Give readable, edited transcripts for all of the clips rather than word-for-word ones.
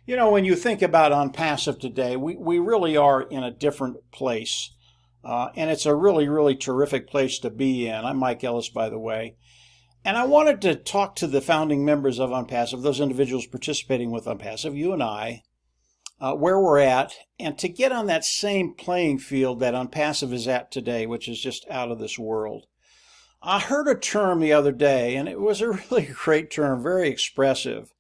You know, when you think about ONPASSIVE today, we really are in a different place. And it's a really, really terrific place to be in. I'm Mike Ellis, by the way. And I wanted to talk to the founding members of ONPASSIVE, those individuals participating with ONPASSIVE, you and I, where we're at, and to get on that same playing field that ONPASSIVE is at today, which is just out of this world. I heard a term the other day, and it was a really great term, very expressive.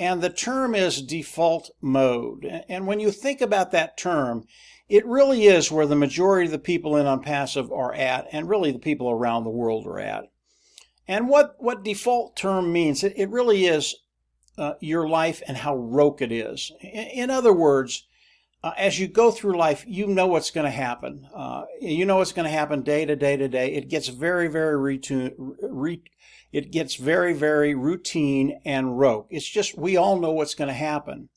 And the term is default mode. And when you think about that term, it really is where the majority of the people in ONPASSIVE are at, and really the people around the world are at. And what default term means, it really is your life and how rote it is. In other words, as you go through life, you know what's going to happen. You know what's going to happen day to day to day. It gets very, very routine and rote. It's just we all know what's going to happen.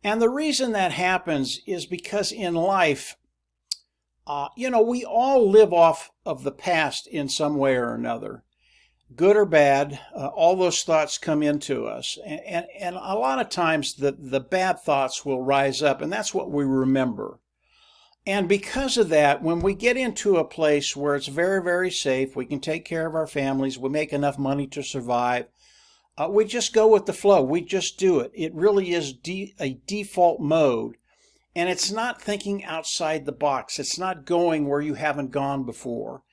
And the reason that happens is because in life, we all live off of the past in some way or another. Good or bad, all those thoughts come into us. And a lot of times the bad thoughts will rise up, and that's what we remember. And because of that, when we get into a place where it's very, very safe, we can take care of our families, we make enough money to survive, we just go with the flow. We just do it. It really is a default mode. And it's not thinking outside the box. It's not going where you haven't gone before.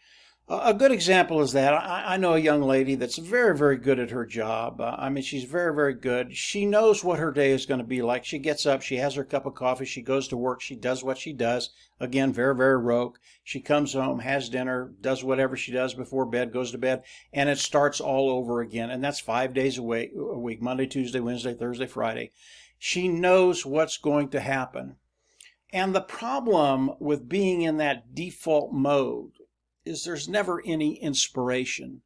A good example is that I know a young lady that's very, very good at her job. She's very, very good. She knows what her day is going to be like. She gets up, she has her cup of coffee, she goes to work, she does what she does. Again, very, very rote. She comes home, has dinner, does whatever she does before bed, goes to bed, and it starts all over again. And that's 5 days a week, Monday, Tuesday, Wednesday, Thursday, Friday. She knows what's going to happen. And the problem with being in that default mode is there's never any inspiration.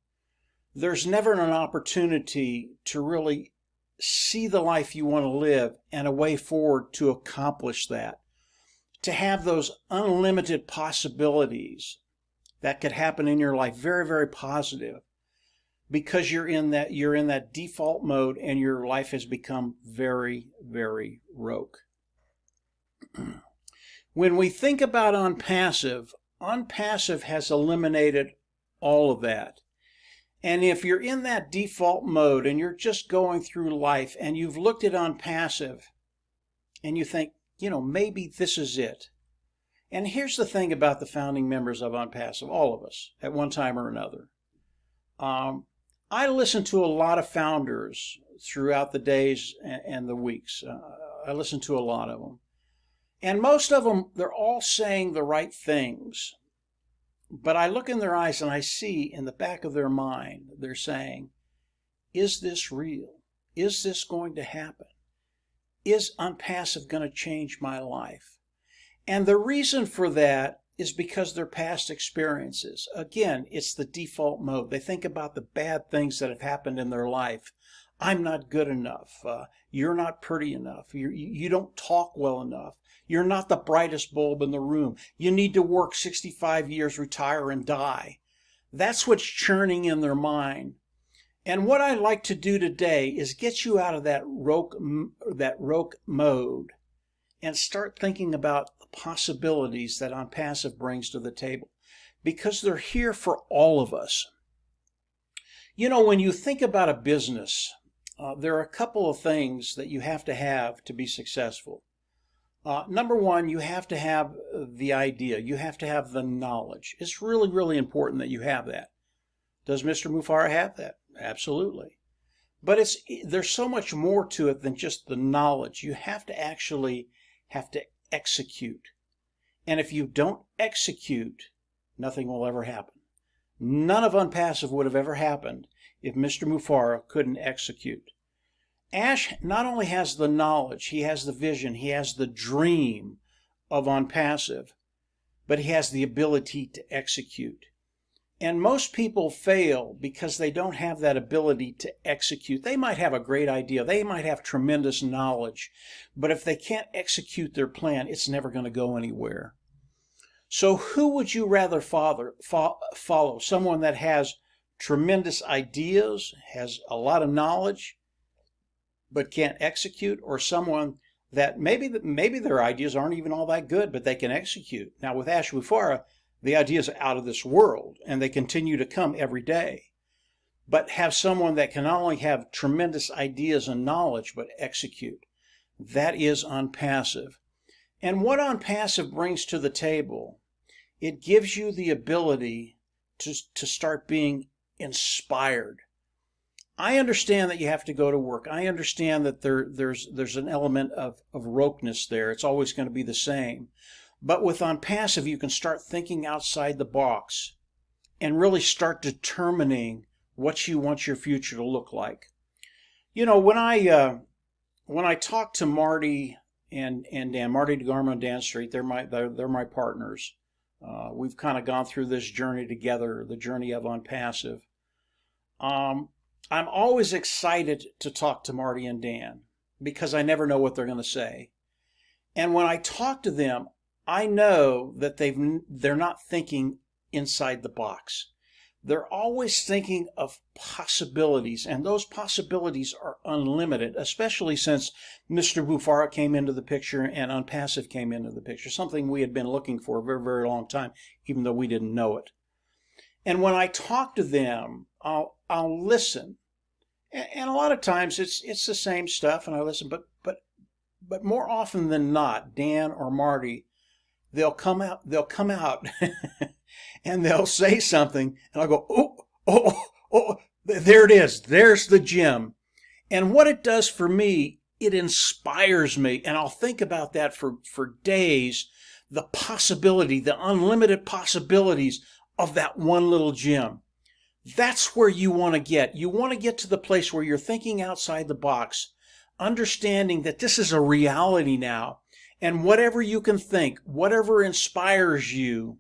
There's never an opportunity to really see the life you want to live and a way forward to accomplish that. To have those unlimited possibilities that could happen in your life, very, very positive, because you're in that default mode and your life has become very, very rote. When we think about ONPASSIVE has eliminated all of that. And if you're in that default mode and you're just going through life and you've looked at ONPASSIVE and you think, maybe this is it. And here's the thing about the founding members of ONPASSIVE, all of us, at one time or another. I listen to a lot of founders throughout the days and the weeks. I listen to a lot of them. And most of them, they're all saying the right things. But I look in their eyes and I see in the back of their mind, they're saying, is this real? Is this going to happen? Is ONPASSIVE going to change my life? And the reason for that is because their past experiences. Again, it's the default mode. They think about the bad things that have happened in their life. I'm not good enough. You're not pretty enough. You don't talk well enough. You're not the brightest bulb in the room. You need to work 65 years, retire, and die. That's what's churning in their mind. And what I'd like to do today is get you out of that rote mode and start thinking about the possibilities that ONPASSIVE brings to the table, because they're here for all of us. When you think about a business, there are a couple of things that you have to be successful. Number one, you have to have the idea. You have to have the knowledge. It's really, really important that you have that. Does Mr. Mufareh have that? Absolutely. But there's so much more to it than just the knowledge. You have to actually execute. And if you don't execute, nothing will ever happen. None of ONPASSIVE would have ever happened if Mr. Mufareh couldn't execute. Ash not only has the knowledge, he has the vision, he has the dream of ONPASSIVE, but he has the ability to execute. And most people fail because they don't have that ability to execute. They might have a great idea, they might have tremendous knowledge, but if they can't execute their plan, it's never going to go anywhere. So who would you rather follow? Someone that has tremendous ideas, has a lot of knowledge, but can't execute, or someone that maybe their ideas aren't even all that good, but they can execute. Now with Ash Mufareh, the ideas are out of this world, and they continue to come every day. But have someone that can not only have tremendous ideas and knowledge, but execute. That is ONPASSIVE. And what ONPASSIVE brings to the table, it gives you the ability to start being inspired. I understand that you have to go to work. I understand that there's an element of roteness there. It's always going to be the same. But with ONPASSIVE, you can start thinking outside the box and really start determining what you want your future to look like. You know, when I talk to Marty and Dan, Marty DeGarmo and Dan Street, they're my partners. We've kind of gone through this journey together, the journey of ONPASSIVE. I'm always excited to talk to Marty and Dan because I never know what they're going to say. And when I talk to them, I know that they're not thinking inside the box. They're always thinking of possibilities, and those possibilities are unlimited, especially since Mr. Mufareh came into the picture and ONPASSIVE came into the picture, something we had been looking for a very, very long time, even though we didn't know it. And when I talk to them, I'll listen, and a lot of times it's the same stuff, and I listen. But more often than not, Dan or Marty, they'll come out, and they'll say something, and I'll go, oh, there it is. There's the gem. And what it does for me, it inspires me, and I'll think about that for days. The possibility, the unlimited possibilities of that one little gem. That's where you want to get. You want to get to the place where you're thinking outside the box, understanding that this is a reality now. And whatever you can think, whatever inspires you,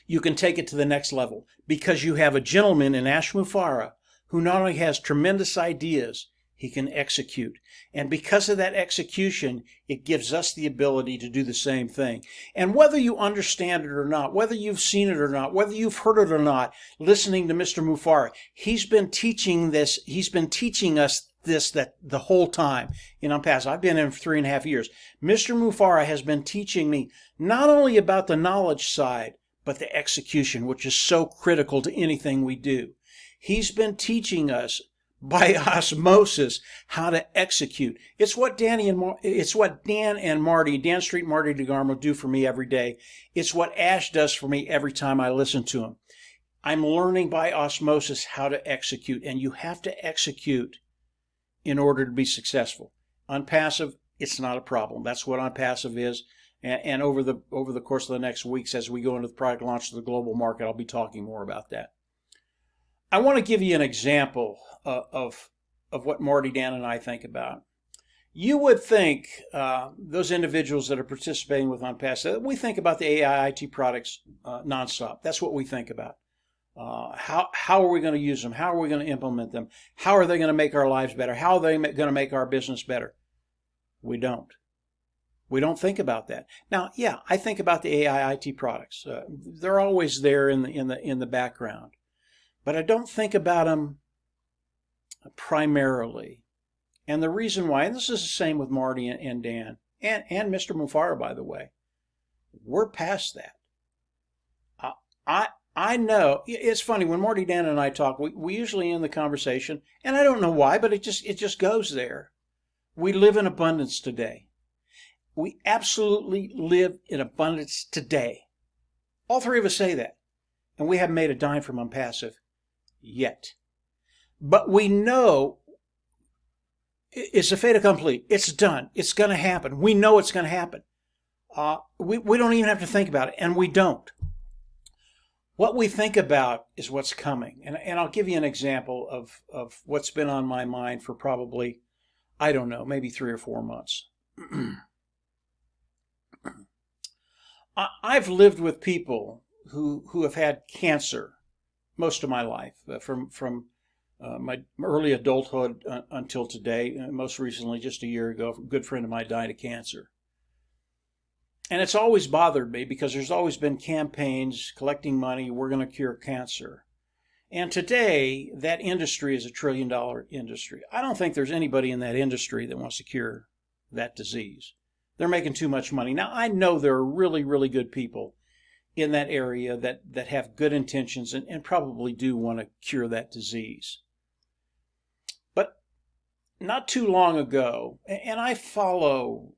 you can take it to the next level. Because you have a gentleman in Ash Mufareh who not only has tremendous ideas, he can execute. And because of that execution, it gives us the ability to do the same thing. And whether you understand it or not, whether you've seen it or not, whether you've heard it or not, listening to Mr. Mufareh, he's been teaching us this that the whole time in ONPASSIVE. I've been in for 3.5 years. Mr. Mufareh has been teaching me not only about the knowledge side, but the execution, which is so critical to anything we do. He's been teaching us by osmosis how to execute. It's what Dan and Marty, Dan Street, Marty DeGarmo do for me every day. It's what Ash does for me every time I listen to him. I'm learning by osmosis how to execute, and you have to execute in order to be successful. ONPASSIVE, it's not a problem. That's what ONPASSIVE is. And over the course of the next weeks, as we go into the product launch to the global market, I'll be talking more about that. I want to give you an example of what Marty, Dan, and I think about. You would think those individuals that are participating with ONPASSIVE, we think about the AI IT products nonstop. That's what we think about. How are we going to use them? How are we going to implement them? How are they going to make our lives better? How are they going to make our business better? We don't. We don't think about that. Now, yeah, I think about the AI IT products. They're always there in the background, but I don't think about them primarily. And the reason why, and this is the same with Marty and Dan and Mr. Mufareh, by the way, we're past that. I know it's funny when Marty, Dan, and I talk. We usually end the conversation, and I don't know why, but it just goes there. We live in abundance today. We absolutely live in abundance today. All three of us say that. And we haven't made a dime from ONPASSIVE yet. But we know it's a fait accompli. It's done. It's going to happen. We know it's going to happen. We don't even have to think about it, and we don't. What we think about is what's coming. And I'll give you an example of what's been on my mind for probably, I don't know, maybe 3 or 4 months. I've lived with people who have had cancer most of my life, from my early adulthood until today. Most recently, just a year ago, a good friend of mine died of cancer. And it's always bothered me because there's always been campaigns collecting money, we're going to cure cancer. And today, that industry is a $1 trillion industry. I don't think there's anybody in that industry that wants to cure that disease. They're making too much money. Now, I know there are really, really good people in that area that have good intentions and probably do want to cure that disease. But not too long ago, and I follow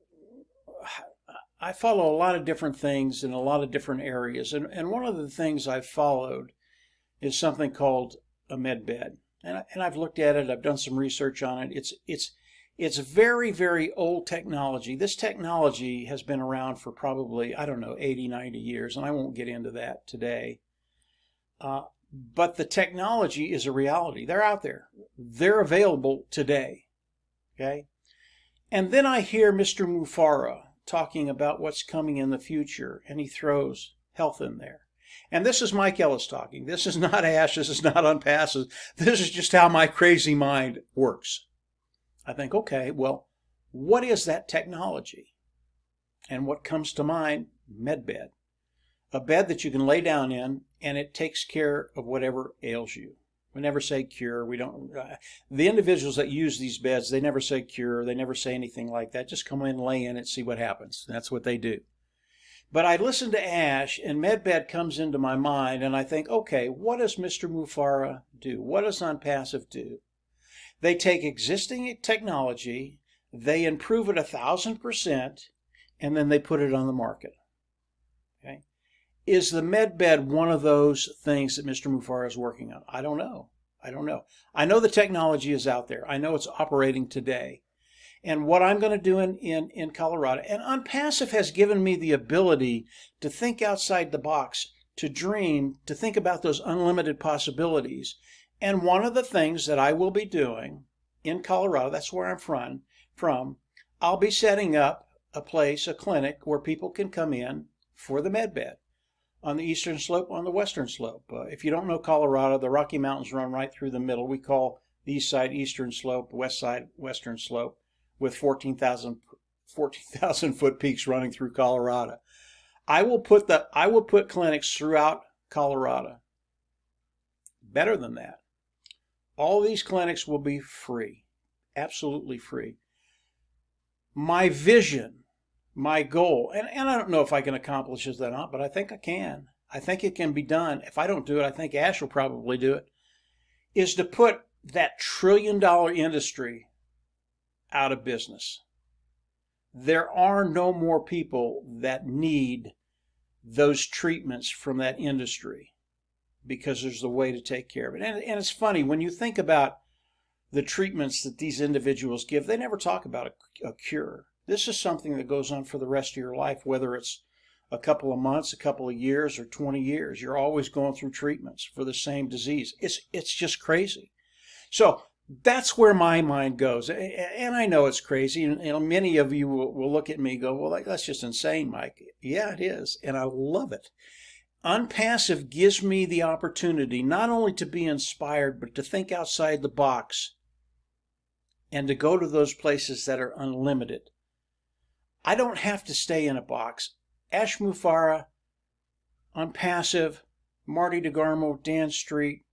a lot of different things in a lot of different areas, and one of the things I've followed is something called a med bed, and I've looked at it. I've done some research on it. It's very, very old technology. This technology has been around for probably, I don't know, 80, 90 years, and I won't get into that today. But the technology is a reality. They're out there. They're available today. Okay? And then I hear Mr. Mufareh talking about what's coming in the future, and he throws health in there. And this is Mike Ellis talking. This is not Ash. This is not ONPASSIVE. This is just how my crazy mind works. I think, okay, well, what is that technology? And what comes to mind? Med bed. A bed that you can lay down in, and it takes care of whatever ails you. We never say cure. We don't. The individuals that use these beds, they never say cure. They never say anything like that. Just come in, lay in it, see what happens. That's what they do. But I listen to Ash, and MedBed comes into my mind, and I think, okay, what does Mr. Mufareh do? What does ONPASSIVE do? They take existing technology, they improve it 1,000%, and then they put it on the market. Okay? Is the MedBed one of those things that Mr. Mufareh is working on? I don't know. I know the technology is out there. I know it's operating today. And what I'm going to do in Colorado, and ONPASSIVE has given me the ability to think outside the box, to dream, to think about those unlimited possibilities. And one of the things that I will be doing in Colorado, that's where I'm from, I'll be setting up a place, a clinic, where people can come in for the med bed on the eastern slope, on the western slope. If you don't know Colorado, the Rocky Mountains run right through the middle. We call the east side eastern slope, the west side western slope, with 14,000 foot peaks running through Colorado. I will put clinics throughout Colorado. Better than that, all these clinics will be free, absolutely free. My vision, my goal, and I don't know if I can accomplish this or not, but I think I can. I think it can be done. If I don't do it, I think Ash will probably do it, is to put that $1 trillion industry out of business. There are no more people that need those treatments from that industry, because there's a way to take care of it. And it's funny, when you think about the treatments that these individuals give, they never talk about a cure. This is something that goes on for the rest of your life, whether it's a couple of months, a couple of years, or 20 years. You're always going through treatments for the same disease. It's just crazy. So that's where my mind goes. And I know it's crazy. And many of you will look at me and go, well, that's just insane, Mike. Yeah, it is. And I love it. ONPASSIVE gives me the opportunity not only to be inspired, but to think outside the box and to go to those places that are unlimited. I don't have to stay in a box. Ash Mufareh, ONPASSIVE, Marty DeGarmo, Dan Street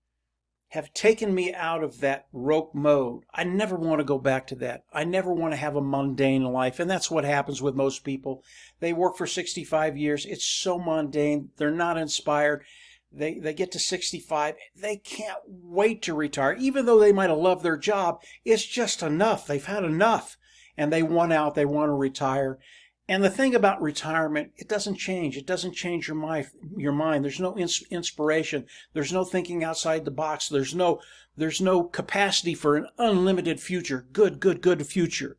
have taken me out of that rote mode. I never want to go back to that. I never want to have a mundane life. And that's what happens with most people. They work for 65 years. It's so mundane. They're not inspired. They get to 65. They can't wait to retire. Even though they might have loved their job, it's just enough. They've had enough. And they want out. They want to retire. And the thing about retirement, it doesn't change. It doesn't change your mind. There's no inspiration. There's no thinking outside the box. There's no capacity for an unlimited future. Good future.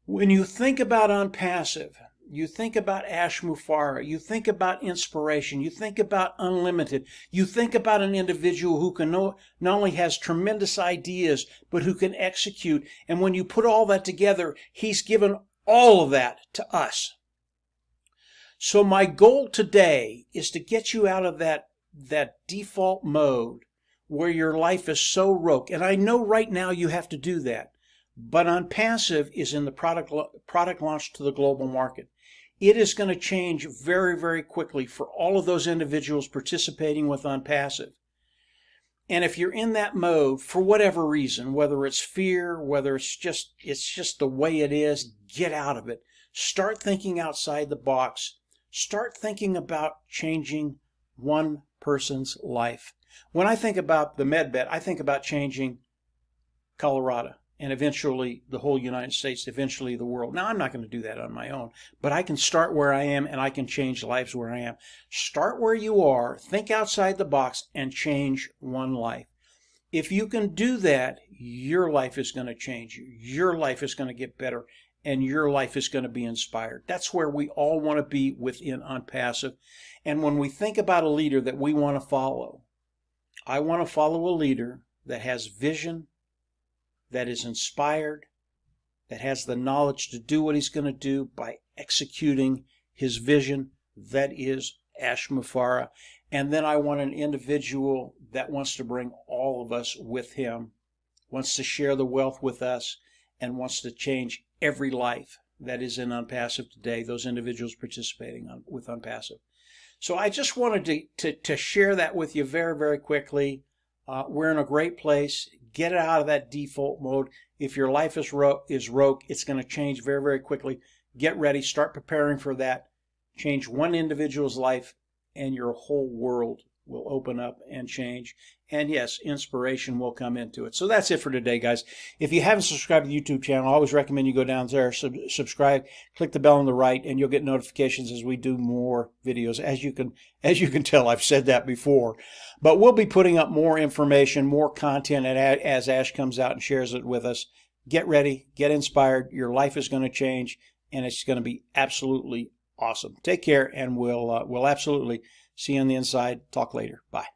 When you think about ONPASSIVE, you think about Ash Mufareh, you think about inspiration, you think about unlimited, you think about an individual who can not only has tremendous ideas, but who can execute. And when you put all that together, he's given all of that to us. So my goal today is to get you out of that default mode where your life is so rote. And I know right now you have to do that. But ONPASSIVE is in the product launch to the global market. It is going to change very, very quickly for all of those individuals participating with ONPASSIVE. And if you're in that mode for whatever reason, whether it's fear, whether it's just the way it is, get out of it. Start thinking outside the box. Start thinking about changing one person's life. When I think about the MedBet, I think about changing Colorado and eventually the whole United States, eventually the world. Now, I'm not going to do that on my own, but I can start where I am and I can change lives where I am. Start where you are, think outside the box, and change one life. If you can do that, your life is going to change. Your life is going to get better, and your life is going to be inspired. That's where we all want to be within ONPASSIVE. And when we think about a leader that we want to follow, I want to follow a leader that has vision, that is inspired, that has the knowledge to do what he's going to do by executing his vision. That is Ash Mufareh. And then I want an individual that wants to bring all of us with him, wants to share the wealth with us, and wants to change every life that is in ONPASSIVE today, those individuals participating with ONPASSIVE. So I just wanted to share that with you very, very quickly. We're in a great place. Get it out of that default mode. If your life is rogue, it's going to change very, very quickly. Get ready. Start preparing for that. Change one individual's life, and your whole world will open up and change. And yes, inspiration will come into it. So that's it for today, guys. If you haven't subscribed to the YouTube channel, I always recommend you go down there, subscribe, click the bell on the right, and you'll get notifications as we do more videos. As you can tell, I've said that before. But we'll be putting up more information, more content as Ash comes out and shares it with us. Get ready, get inspired. Your life is going to change, and it's going to be absolutely awesome. Take care, and we'll absolutely see you on the inside. Talk later. Bye.